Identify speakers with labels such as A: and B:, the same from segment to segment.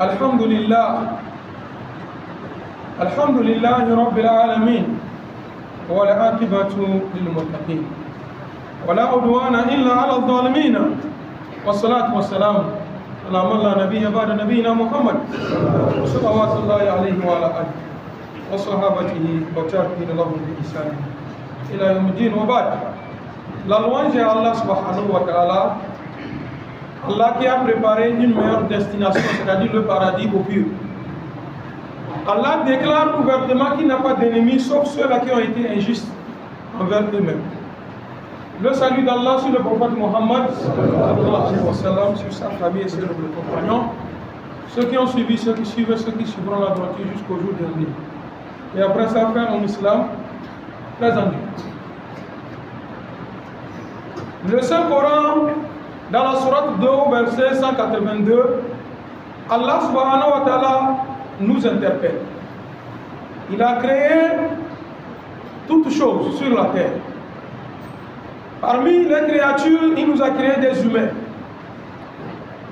A: الحمد لله الحمد لله رب العالمين والعاقبة للمتقين ولا عدوان إلا على الظالمين والصلاة والسلام على من لا نبي بعد نبينا محمد صلوات الله عليه وعلى آله وصحابته وتابعين لهم بإحسان إلى يوم الدين وبعد. La louange à Allah subhanahu wa ta'ala, Allah qui a préparé une meilleure destination, c'est-à-dire le paradis au pur. Allah déclare ouvertement qu'il n'a pas d'ennemis sauf ceux-là qui ont été injustes envers eux-mêmes. Le salut d'Allah sur le prophète Mohammed, sur sa famille et sur les compagnons, ceux qui ont suivi, ceux qui suivent, ceux qui suivront la droiture jusqu'au jour dernier. Et après ça, faire en islam, très ennuyeux. Le Saint-Coran, dans la sourate 2, verset 182, Allah subhanahu wa ta'ala nous interpelle. Il a créé toutes choses sur la terre. Parmi les créatures, il nous a créé des humains.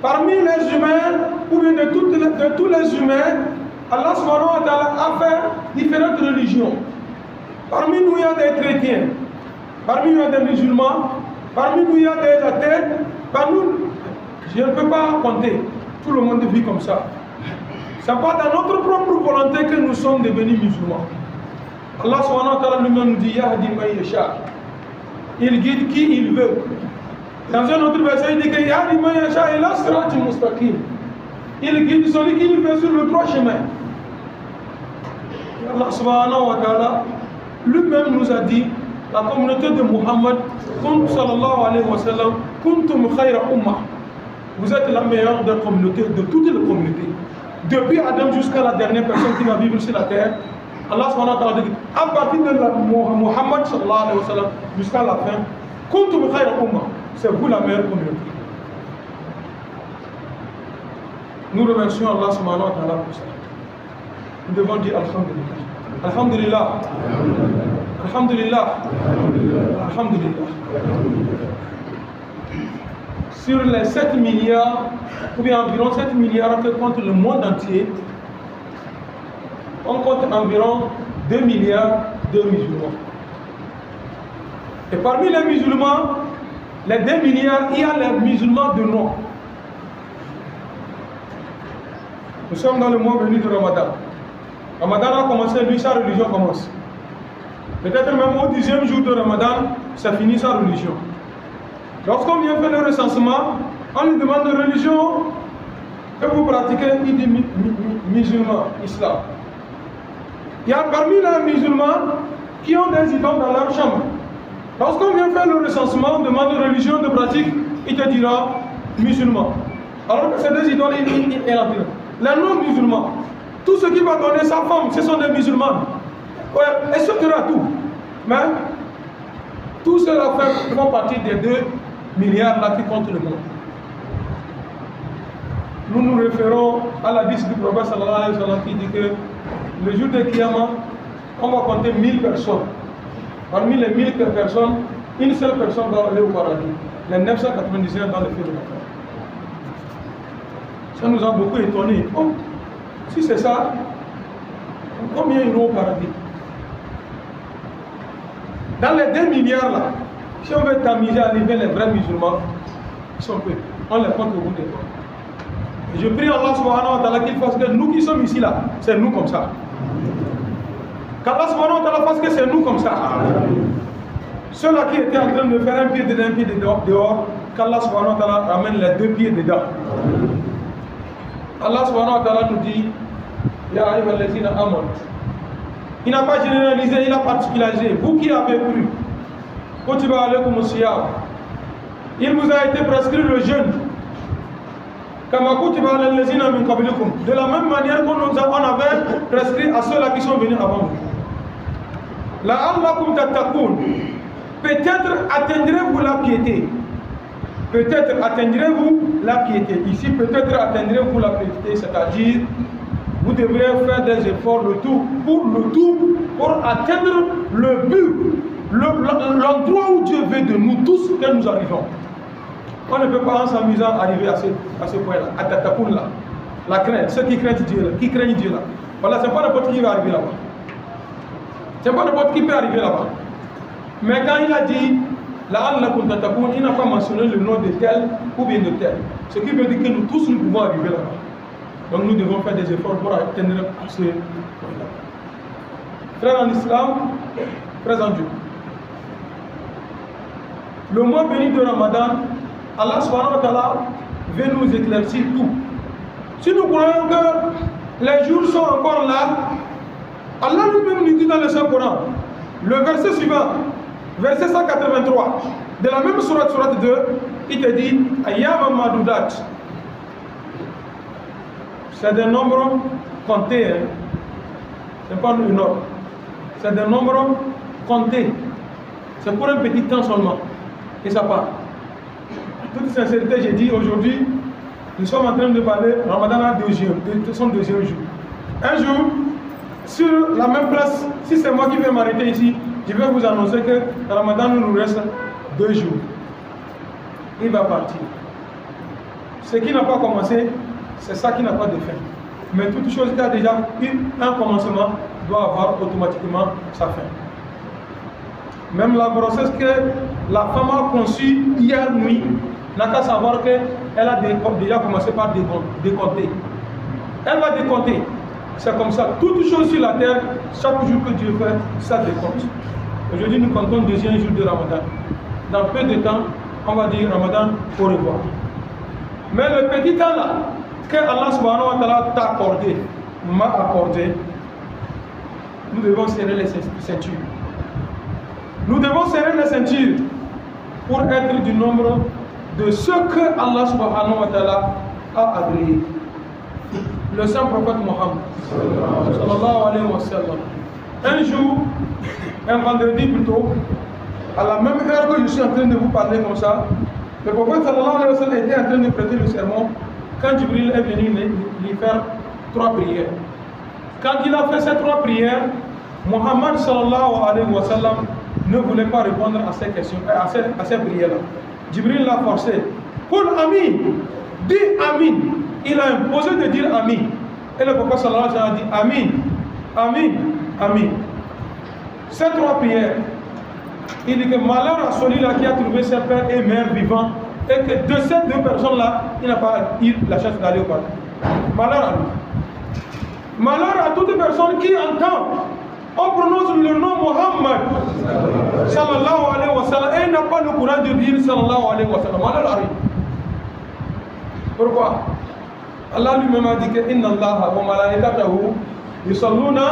A: Parmi les humains, ou bien de tous les humains, Allah subhanahu wa ta'ala a fait différentes religions. Parmi nous, il y a des chrétiens. Parmi nous, il y a des musulmans. Parmi nous, il y a des athées. Parmi nous, je ne peux pas compter. Tout le monde vit comme ça. Ce n'est pas dans notre propre volonté que nous sommes devenus musulmans. Allah subhanahu wa ta'ala lui-même nous dit Yahdi man yasha. Il guide qui il veut. Dans un autre verset, il dit que Yahdi man yasha ila siratin mustaqim. Il guide celui qui il veut sur le droit chemin. Et Allah subhanahu wa ta'ala lui-même nous a dit, la communauté de Muhammad, sallallahu alayhi wa sallam, kuntum khayra ummah. Vous êtes la meilleure des communautés, de toutes les communautés. Depuis Adam jusqu'à la dernière personne qui va vivre sur la terre, Allah subhanahu wa ta'ala dit, à partir de Muhammad sallallahu alayhi wa sallam jusqu'à la fin, kuntum khayra ummah. C'est vous la meilleure communauté. Nous remercions Allah subhanahu wa ta'ala pour ça. Nous devons dire Alhamdulillah. Alhamdulillah. Alhamdulillah. Alhamdulillah. Sur les 7 milliards, ou bien environ 7 milliards que compte le monde entier, on compte environ 2 milliards de musulmans. Et parmi les musulmans, les 2 milliards, il y a les musulmans de nom. Nous sommes dans le mois venu de Ramadan. Ramadan a commencé, lui, sa religion commence. Peut-être même au 10e jour de Ramadan, ça finit sa religion. Lorsqu'on vient faire le recensement, on lui demande de religion que vous pratiquez, il dit musulman, islam. Il y a parmi les musulmans qui ont des idoles dans leur chambre. Lorsqu'on vient faire le recensement, on demande de religion, de pratique, il te dira musulman. Alors que c'est des idoles, il est là. Les non-musulmans, tout ce qui va donner sa femme, ce sont des musulmans. Ouais, et ce sera tout. Mais tout cela font partie des 2 milliards là qui comptent le monde. Nous nous référons à la hadith du prophète sallallahu alayhi wa sallam qui dit que le jour de Kiyama, on va compter 1000 personnes. Parmi les 1000 personnes, une seule personne va aller au paradis. Les 999 dans le feu de la terre. Ça nous a beaucoup étonnés. Oh, si c'est ça, combien iront au paradis? Dans les 2 milliards là, si on veut t'amuser à arriver les vrais musulmans, ils sont peu. On les compte au bout des doigts. Je prie Allah subhanahu wa ta'ala qu'il fasse que nous qui sommes ici là, c'est nous comme ça. Qu'Allah subhanahu wa ta'ala fasse que c'est nous comme ça. Ceux-là qui étaient en train de faire un pied dedans, un pied dehors, qu'Allah subhanahu wa ta'ala ramène les 2 pieds dedans. Allah subhanahu wa ta'ala nous dit Ya ayyuhal lazina amanu. Il n'a pas généralisé, il a particularisé. Vous qui avez cru, Kutiba alaykum siyam. Il vous a été prescrit le jeûne. Kama kutiba alal lazina min qablikum. De la même manière qu'on avait prescrit à ceux-là qui sont venus avant vous. La'allakum tattaqun. Peut-être atteindrez-vous la piété. Peut-être atteindrez-vous la piété. Ici, peut-être atteindrez-vous la piété, c'est-à-dire vous devrez faire des efforts pour atteindre le but, l'endroit où Dieu veut de nous tous que nous arrivons. On ne peut pas en s'amusant arriver à ce point-là, à Tatapoun là. La crainte, ceux qui craignent Dieu là. Voilà, c'est pas n'importe qui va arriver là-bas. C'est pas n'importe qui peut arriver là-bas. Mais quand il a dit il n'a pas mentionné le nom de tel ou bien de tel. Ce qui veut dire que nous tous nous pouvons arriver là-bas. Donc nous devons faire des efforts pour atteindre ce point-là. Frères en islam, frères en Dieu. Le mois béni de Ramadan, Allah subhanahu wa ta'ala veut nous éclaircir tout. Si nous croyons que les jours sont encore là, Allah lui-même nous dit dans le Saint-Coran, le verset suivant, verset 183, de la même sourate 2, il te dit Ayyam Madoudat. C'est des nombres comptés, hein. Ce n'est pas une ordre. C'est des nombres comptés. C'est pour un petit temps seulement. Et ça part. En toute sincérité, j'ai dit aujourd'hui, nous sommes en train de parler Ramadan à son deuxième jour. Un jour, sur la même place, si c'est moi qui vais m'arrêter ici, je vais vous annoncer que Ramadan nous reste 2 jours. Il va partir. Ce qui n'a pas commencé, c'est ça qui n'a pas de fin. Mais toute chose qui a déjà eu un commencement doit avoir automatiquement sa fin. Même la grossesse que la femme a conçue hier nuit, n'a qu'à savoir qu'elle a déjà commencé par décompter. Elle va décompter. C'est comme ça. Toute chose sur la terre, chaque jour que Dieu fait, ça décompte. Aujourd'hui, nous comptons le deuxième jour de Ramadan. Dans peu de temps, on va dire Ramadan au revoir. Mais le petit temps là, que Allah subhanahu wa ta'ala t'a accordé, m'a accordé, nous devons serrer les ceintures. Nous devons serrer les ceintures pour être du nombre de ceux que Allah subhanahu wa ta'ala a agréé. Le saint prophète Mohammed sallallahu alayhi wa sallam, un jour, un vendredi plutôt, à la même heure que je suis en train de vous parler comme ça, le prophète sallallahu alayhi wa sallam était en train de prêter le sermon quand Jibril est venu lui faire 3 prières. Quand il a fait ces 3 prières, Mohammed sallallahu alayhi wa sallam ne voulait pas répondre à ces questions, à ces prières-là. Jibril l'a forcé. Pour Amin, dis Amin. Il a imposé de dire Amin. Et le prophète sallallahu alayhi wa sallam a dit Amin, Amin, Amin. Ces 3 prières, il dit que malheur à celui-là qui a trouvé ses pères et mères vivants, et que de ces 2 personnes-là, il n'a pas eu la chance d'aller au paradis. Malheur à lui. Malheur à toute personne qui entend, on prononce le nom Mohammed sallallahu alayhi wa sallam et il n'a pas le courage de dire sallallahu alayhi wa sallam. Malheur à lui. Pourquoi? Allah lui-même a dit que inna Allah wa malaikatahu yusalluna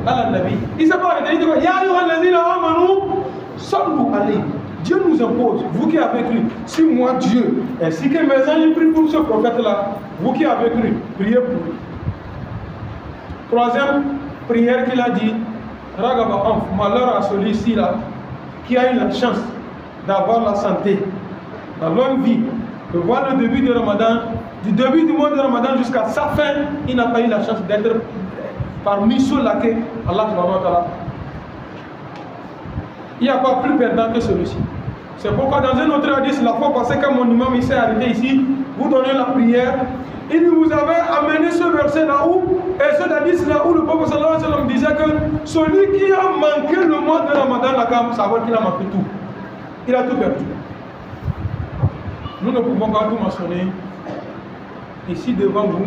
A: ala nabi. Il s'est pas arrêté, il dit quoi? Ya ayyuhallazina amanu sallu alayhi. Dieu nous impose, vous qui avez cru, si moi Dieu, ainsi que mes anges prient pour ce prophète-là, vous qui avez cru, priez pour lui. 3e prière qu'il a dit, Ragaba Anf, malheur à celui-ci là, qui a eu la chance d'avoir la santé, la longue vie, de voir le début du Ramadan, du début du mois de Ramadan jusqu'à sa fin, il n'a pas eu la chance d'être parmi ceux-là que Allah subhanahu wa ta'ala. Il n'y a pas plus perdant que celui-ci. C'est pourquoi dans un autre hadith, la fois passée, quand mon imam il s'est arrêté ici, vous donnez la prière, il vous avait amené ce verset là où, et ce hadith là où le prophète sallallahu alayhi wa sallam disait que celui qui a manqué le mois de Ramadan, là, quand savoir qu'il a manqué tout. Il a tout perdu. Nous ne pouvons pas tout mentionner ici devant vous.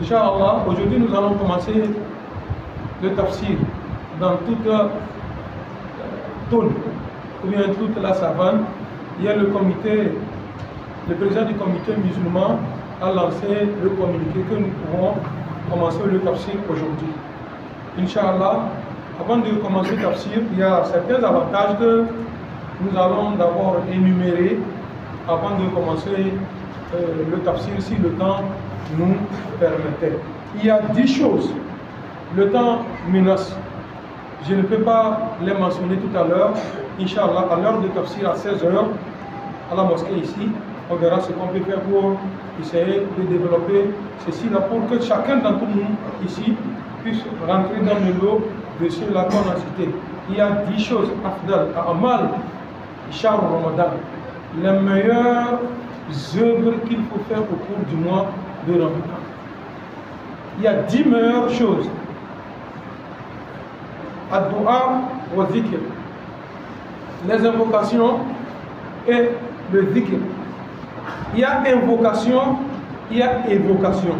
A: Inch'Allah, aujourd'hui nous allons commencer le tafsir dans toute Toul, ou bien toute la savane. Il y a le comité, le président du comité musulman a lancé le communiqué que nous pouvons commencer le tafsir aujourd'hui. Inch'Allah, avant de commencer le tafsir, il y a certains avantages que nous allons d'abord énumérer avant de commencer le tafsir si le temps nous permettait. Il y a 10 choses. Le temps menace. Je ne peux pas les mentionner tout à l'heure. Inch'Allah, à l'heure de tafsir à 16h, à la mosquée ici, on verra ce qu'on peut faire pour essayer de développer ceci là pour que chacun d'entre nous ici puisse rentrer dans le lot de ceux-là qu'on a cités. Il y a 10 choses, Afdal, Amal, Shahar Ramadan, les meilleures œuvres qu'il faut faire au cours du mois de Ramadan. Il y a 10 meilleures choses. Ad-Du'a wa Zikr. Les invocations et le Zikr. Il y a invocation, il y a évocation.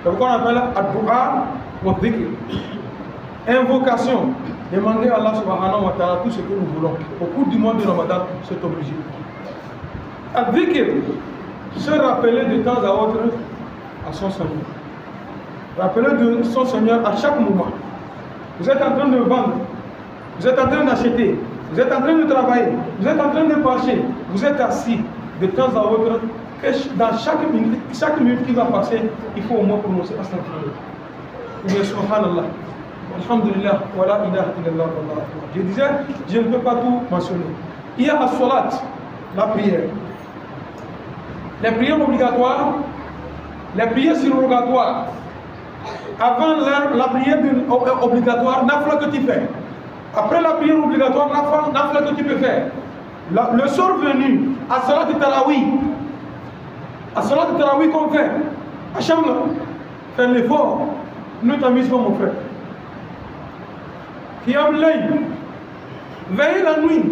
A: C'est pourquoi on appelle Ad-Du'a wa Zikr. Invocation. Demander à Allah subhanahu wa ta'ala tout ce que nous voulons. Au cours du mois de Ramadan, c'est obligé. Ad-Zikr. Se rappeler de temps à autre à son Seigneur. Rappeler de son Seigneur à chaque moment. Vous êtes en train de vendre, vous êtes en train d'acheter, vous êtes en train de travailler, vous êtes en train de marcher, vous êtes assis de temps à autre. Dans chaque minute qui va passer, il faut au moins prononcer Astaghfirullah. Ou bien Subhanallah. Alhamdulillah, wa la ilaha illallah. Je disais, je ne peux pas tout mentionner. Il y a la salat, la prière. Les prières obligatoires, les prières surrogatoires. Avant la prière obligatoire, nafla que tu fais. Après la prière obligatoire, nafla que tu peux faire. Le soir venu, à salat de Tarawih, qu'on fait, à Chambre, fais l'effort. Ne t'amuse pas, mon frère. Qiyam Layl, veillez la nuit.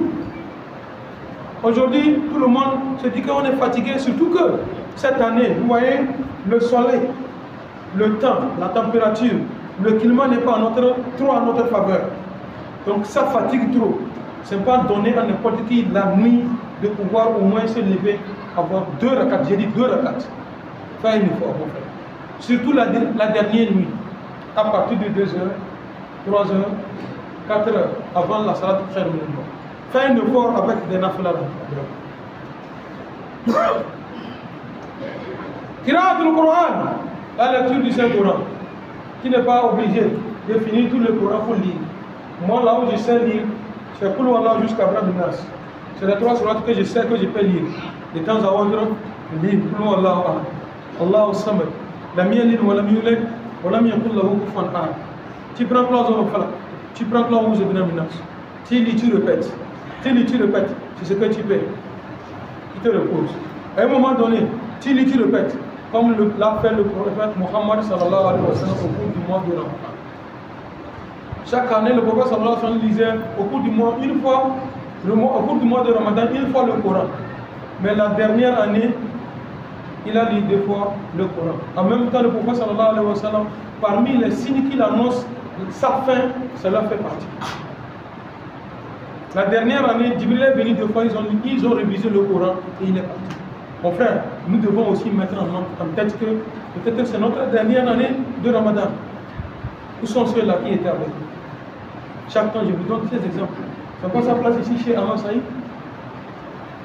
A: Aujourd'hui, tout le monde se dit qu'on est fatigué, surtout que cette année, vous voyez, le soleil, le temps, la température, le climat n'est pas trop à notre faveur. Donc ça fatigue trop. Ce n'est pas donné à n'importe qui la nuit de pouvoir au moins se lever, avoir 2 rakats. J'ai dit 2 rakats. Fais un effort, mon frère. Surtout la dernière nuit, à partir de 2 heures, 3 heures, 4 heures, avant la salat de Khair Minimum. Fais un effort avec des nafila. Qira'at al-Qur'an, la lecture du Saint-Coran, qui n'est pas obligé de finir tout le Coran pour lire. Moi, là où je sais lire, c'est Qul Huwallahu jusqu'à Brad Nas. C'est les 3 sourates que je sais que je peux lire. De temps à autre, je lis Qul Huwallahu ahad, Allahu samad, lam yalid wa lam yulad wa lam yakul lahu kufuwan ahad. Tu prends Qul Huwallahu ahad, tu prends Qul Huwallahu ahad, tu lis, tu répètes. Tu lis, tu répètes. C'est ce que tu fais. Tu te reposes. À un moment donné, tu lis, tu répètes. Comme l'a fait le prophète Muhammad sallallahu alayhi wa sallam au cours du mois de Ramadan. Chaque année, le prophète sallallahu alayhi wa sallam lisait au cours du mois, au cours du mois de Ramadan, une fois le Coran. Mais la dernière année, il a lu 2 fois le Coran. En même temps, le prophète sallallahu alayhi wa sallam, parmi les signes qu'il annonce, sa fin, cela fait partie. La dernière année, Jibril est venu 2 fois, ils ont révisé le Coran et il est parti. Mon frère, nous devons aussi mettre en tête que peut-être que c'est notre dernière année de Ramadan. Où sont ceux-là qui étaient avec nous? Chaque temps, je vous donne ces exemples. C'est quoi sa place ici chez Ahmad Saïd?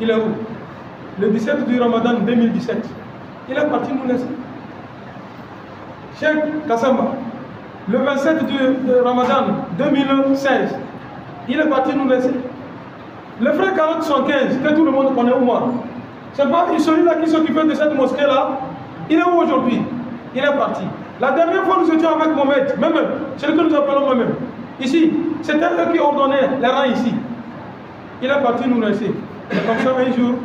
A: Il est où? Le 17 du Ramadan 2017. Il est parti nous laisser. Cheikh Kassamba, le 27 de Ramadan 2016, il est parti nous laisser. Le frère 4075, que tout le monde connaît au moins. C'est pas celui-là qui s'occupait de cette mosquée-là. Il est où aujourd'hui? Il est parti. La dernière fois, nous étions avec Mohamed, même, celui que nous appelons Mohamed. Ici, c'était eux qui ordonnaient les rangs ici. Il est parti nous laisser. Et comme ça, un jour,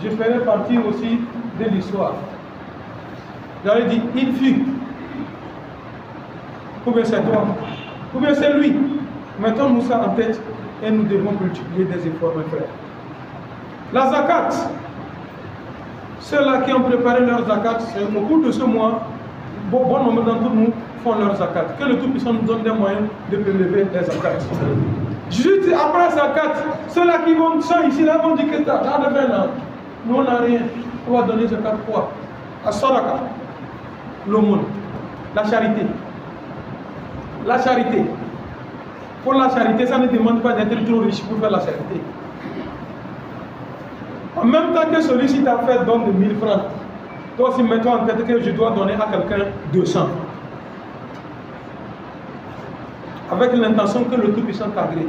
A: je ferai partie aussi de l'histoire. J'avais dit, il fut. Ou bien c'est toi, ou bien c'est lui. Mettons-nous ça en tête et nous devons multiplier des efforts, mes frères. La zakat. Ceux-là qui ont préparé leur zakat, au cours de ce mois, bon nombre d'entre nous font leur zakat. Que le Tout-Puissant nous donne des moyens de prélever les zakats. Juste après zakat, ceux-là qui sont ici, là, vont dire que là, nous on n'a rien. On va donner zakat quoi? À Sadaka, l'aumône, la charité. La charité. Pour la charité, ça ne demande pas d'être trop riche pour faire la charité. En même temps que celui-ci t'a fait don de 1000 francs, toi aussi mets-toi en tête que je dois donner à quelqu'un 200. Avec l'intention que le Tout-Puissant t'agrée.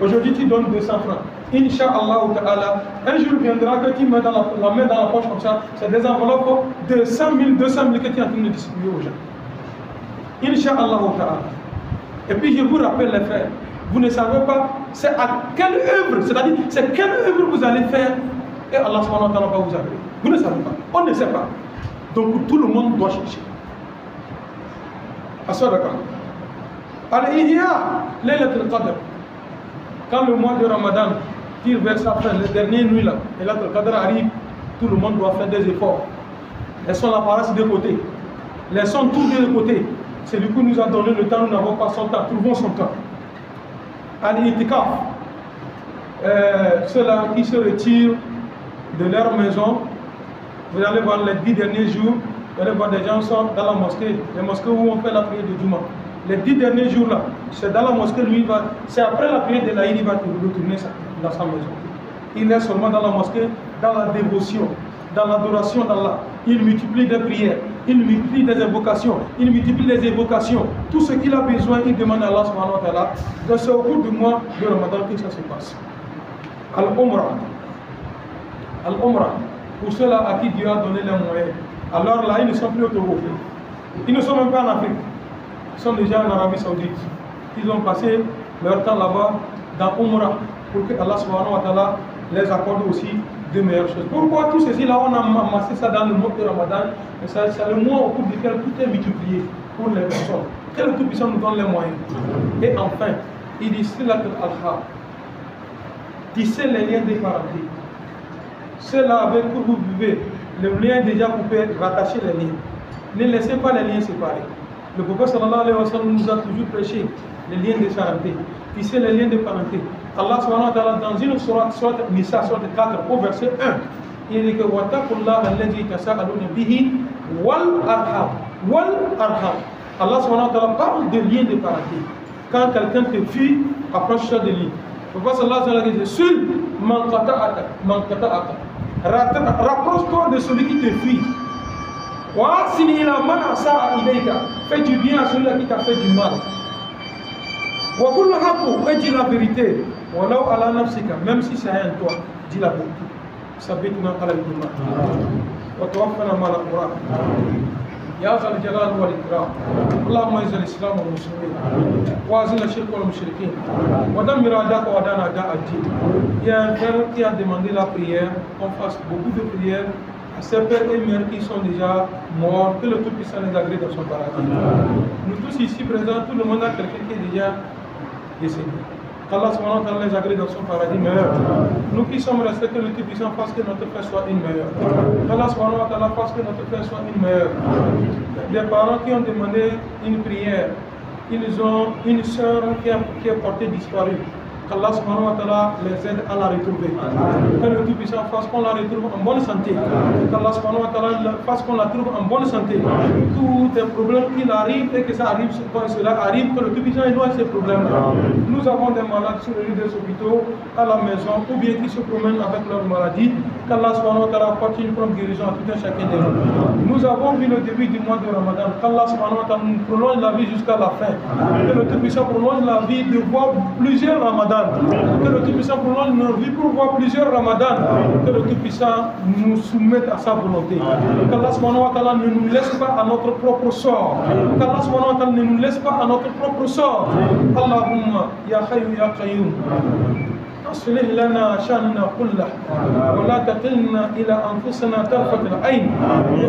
A: Aujourd'hui tu donnes 200 francs. Inch'Allah ta'ala, un jour viendra que tu mets la main dans la poche comme ça, c'est des enveloppes de 100 000, 200 000 que tu es en train de distribuer aux gens. Inch'Allah ta'ala. Et puis je vous rappelle les frères, vous ne savez pas c'est à quelle œuvre, c'est-à-dire c'est quelle œuvre vous allez faire et Allah subhanahu wa ta'ala va vous agréer. Vous ne savez pas, on ne sait pas. Donc tout le monde doit chercher. Assadaka. Al-Ihya, Laylat al-Qadr. Quand le mois de Ramadan tire vers sa fin, les dernières nuits là, et Laylat al-Qadr arrive, tout le monde doit faire des efforts. Laissons la paresse de côté. Laissons tout de côté. C'est lui qui nous a donné le temps, nous n'avons pas son temps. Trouvons son temps. Al-Itikaf. Ceux-là qui se retirent de leur maison, vous allez voir les 10 derniers jours, vous allez voir des gens sont dans la mosquée, les mosquées où on fait la prière de Juma. Les 10 derniers jours là, c'est dans la mosquée, lui, c'est après la prière de l'Aïd, il va retourner dans sa maison. Il est seulement dans la mosquée, dans la dévotion, dans l'adoration d'Allah. Il multiplie des prières, il multiplie des invocations, il multiplie des évocations. Tout ce qu'il a besoin, il demande à Allah subhanahu wa ta'ala. Donc c'est au cours du mois de Ramadan que ça se passe. Al-Umrah. Al-Umrah. Pour ceux-là à qui Dieu a donné les moyens. Alors là, ils ne sont plus au Togo. Ils ne sont même pas en Afrique. Ils sont déjà en Arabie Saoudite. Ils ont passé leur temps là-bas dans Umrah pour que Allah subhanahu wa ta'ala les accorde aussi de meilleures choses. Pourquoi tout ceci là, on a amassé ça dans le mois de Ramadan? C'est le mois au cours duquel tout est multiplié pour les personnes. Que le Tout-Puissant nous donne les moyens. Et enfin, il dit Silat al-Arham. Tissez les liens des parentés. Ceux-là avec qui vous vivez, le lien déjà coupé, rattachez les liens. Ne laissez pas les liens séparés. Le prophète sallallahu alayhi wa sallam nous a toujours prêché les liens de parenté. Tisser les liens de parenté. Allah subhanahu wa ta'ala dans une sourate Nisa, sourate 4, au verset 1, il dit que Wattaqullaha alladhi tasaaluna bihi wal arham. Wal arham. Allah subhanahu wa ta'ala parle de liens de parenté. Quand quelqu'un te fuit, approche-toi de lui. Le prophète sallallahu alayhi wa sallam dit Sul man qata'aka. Rapproche-toi de celui qui te fuit. Fais du bien à celui qui t'a fait du mal. Et dis la vérité. Même si c'est un toi, dis la vérité. Sabitna ala al-iman. Wa tawaffana ma al-Qur'an. Ya zal jalal wal ikram. Allahumma izz al-islam wal muslimin. Wa azil ash-shirk wal mushrikin. Wa dammir a'daka wa dana a'da ad-din. Il y a un frère qui a demandé la prière, qu'on fasse beaucoup de prières à ces pères et mères qui sont déjà morts, que le Tout-Puissant les agrée dans son paradis. Nous tous ici présents, tout le monde a quelqu'un qui est déjà décédé. Qu'Allah subhanahu wa ta'ala les agrée dans son paradis meilleur. Nous qui sommes restés, que le Tout-Puissant fasse que notre frère soit une meilleure. Qu'Allah subhanahu wa ta'ala fasse que notre frère soit une meilleure. Des parents qui ont demandé une prière, ils ont une sœur qui est portée disparue. Qu'Allah subhanahu wa ta'ala les aide à la retrouver. Que le Tout-Puissant fasse qu'on la retrouve en bonne santé. Qu'Allah subhanahu wa ta'ala fasse qu'on la trouve en bonne santé. Tous les problèmes qu'il arrive et que ça arrive, quand cela arrive, que le Tout-Puissant éloigne ces problèmes-là. Nous avons des malades sur les lits des hôpitaux, à la maison, ou bien qui se promènent avec leur maladie. Qu'Allah subhanahu wa ta'ala apporte une prompte guérison à tout un chacun de nous. Nous avons vu le début du mois de Ramadan. Qu'Allah subhanahu wa ta'ala nous prolonge la vie jusqu'à la fin. Que le Tout-Puissant prolonge la vie de voir plusieurs Ramadans. Que le Tout-Puissant prolonge nos vies pour voir plusieurs Ramadans. Que le Tout-Puissant nous soumette à sa volonté. Qu'Allah subhanahu wa ta'ala ne nous laisse pas à notre propre sort. Qu'Allah subhanahu wa ta'ala ne nous laisse pas à notre propre sort. Allahumma ya Hayyu ya Qayyum. أصلح لنا شأننا كله ولا تكلنا إلى أنفسنا طرفة العين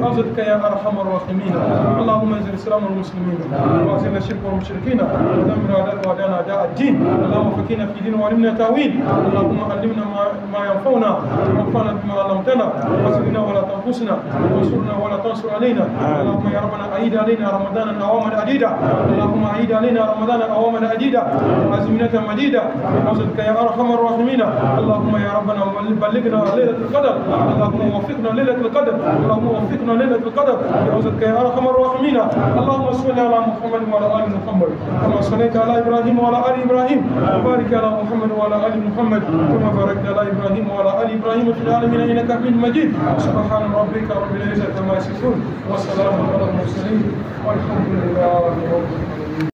A: بعزتك يا أرحم الراحمين. اللهم انزل الإسلام والمسلمين وأذل الشرك والمشركين ودمر أعداءك وأعداءنا أعداء الدين. اللهم فقهنا في دين وعلمنا تأويل. اللهم علمنا ما ينفعنا وانفعنا بما علمتنا وزدنا ولا تنقصنا وانصرنا ولا تنصر علينا. اللهم يا ربنا أعيد علينا رمضان أعواما عديدة. اللهم أعيد علينا رمضان أعواما عديدة وأزمنة مديدة بعزتك يا أرحم الراحمين. اللهم يا ربنا بلغنا ليلة القدر. اللهم وفقنا ليلة القدر. اللهم وفقنا ليلة القدر بعزتك يا أرحم الراحمين. اللهم صل على محمد وعلى آل محمد كما صليت على إبراهيم وعلى آل إبراهيم وبارك على محمد وعلى آل محمد كما باركت على إبراهيم وعلى آل إبراهيم في العالمين إنك حميد مجيد. سبحان ربك رب العزة عما يصفون وسلام على المرسلين والحمد لله رب العالمين.